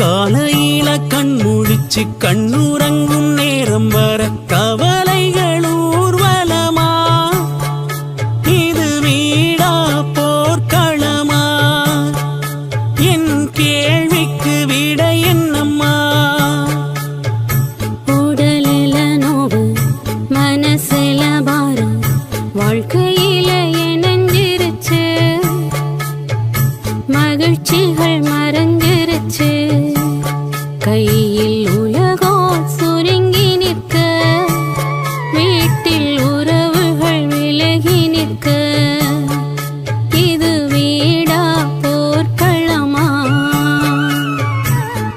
காலையில கண் முழிச்சு கண்ணுறங்கும் நேரம் வர கவலைகள் ஊர்வலமா? இது வீடா போர்க்களமா? என் கேள்விக்கு விட என்னம்மா? உடலில நோவு மனசுல பாரம் வாழ்க்கையில இணைஞ்சிருச்சு, மகிழ்ச்சிகள் மறைஞ்சிருச்சு, கையில் உலகம் சுருங்கி நிற்க, வீட்டில் உறவுகள் விலகி நிற்க, இது வீடா போர்க்களமா?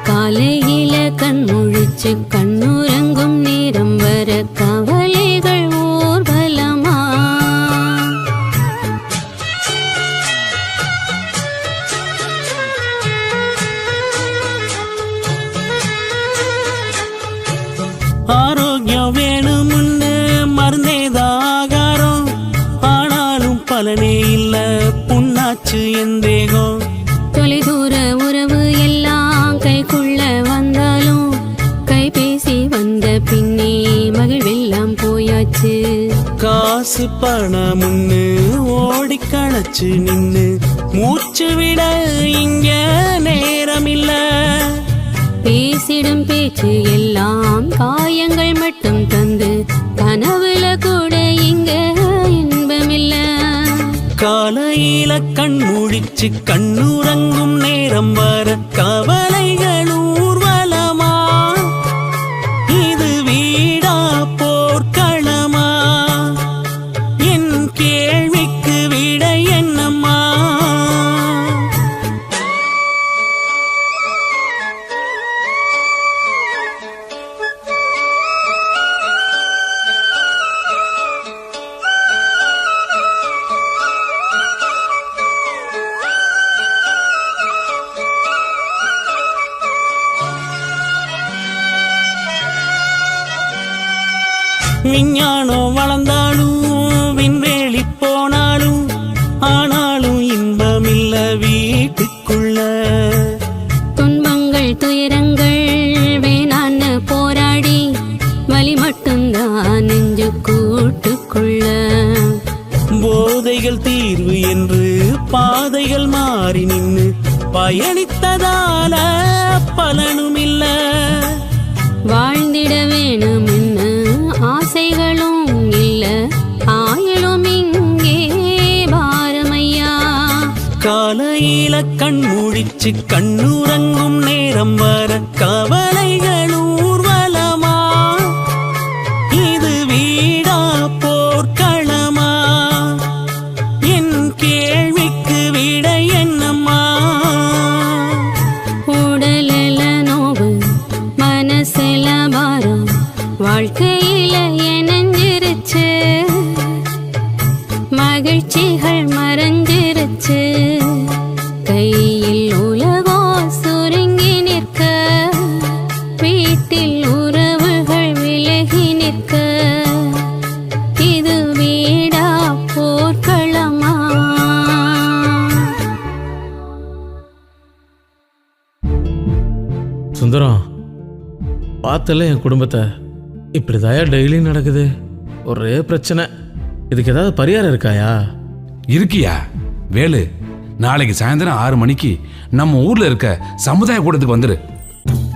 காலையில கண் முழிச்சு கண்ணுறங்கும் நேரம் வர கவலைகள் ஊர்வலமா? ஆரோக்கியம் வேணும்னு மருந்தேதான் ஆகாரம், ஆனாலும் பலனே இல்ல புண்ணாச்சு என் தேகம். தொலைதூர உறவு எல்லாம் கைக்குள்ள வந்தாலும் கைபேசி வந்த பின்னே மகிழ்வெல்லாம் போயாச்சு. காசு பணமுன்னு ஓடி களைச்சு நின்னு மூச்சு விட இங்க நேரம் இல்ல. பேசிடும் பேச்சு எல்லாம் காயங்கள் மட்டும் தந்து கனவுல கூட இங்க இன்பமில்ல. காலையில கண் முழிச்சு கண்ணுறங்கும் நேரம் வர கவலைகள் ஊர்வலமா? இது வீடா போர்க்களமா? என் கேள்விக்கு விட என்னம்மா? விஞ்ஞானம் வளர்ந்தாலும் விண்வெளி போனாலும் ஆனாலும் இன்பமில்ல வீட்டுக்குள்ள. துன்பங்கள் துயரங்கள் வேணான்னு போராடி வலி மட்டும்தான் நெஞ்சு கூட்டுக்குள்ள. போதைகள் தீர்வு என்று பாதைகள் மாறி நின்று பயணித்ததால பலனுமில்ல. வாழ்ந்திட வேணும்னு ஆசைகளும் இல்ல, ஆயலும் இங்கே பாரமையா. காலையில கண் முழிச்சு கண்ணுறங்கும் நேரம் வர கவலைகள் ஊர்வலமா? இது வீடா போர்க்களமா? என் கேள்விக்கு விட என்னம்மா? உடலில நோவு மனசுல பாரம் வாழ்க்கையில இணைஞ்சிருச்சு, மகிழ்ச்சிகள் மறைஞ்சிருச்சு, கையில் உலகம் சுருங்கி நிற்க, வீட்டில் உறவுகள் விலகி நிற்க, இது வீடா போர்க்களமா? சுந்தரம், பார்த்தல என் குடும்பத்தை இப்படிதாயா டெய்லி நடக்குது. ஒரே பிரச்சனை. இதுக்கு ஏதாவது பரிகாரம் இருக்காயா? இருக்கியா வேலு, நாளைக்கு சாயந்தரம் 6 மணிக்கு நம்ம ஊர்ல இருக்க சமுதாய கூடத்துக்கு வந்துரு.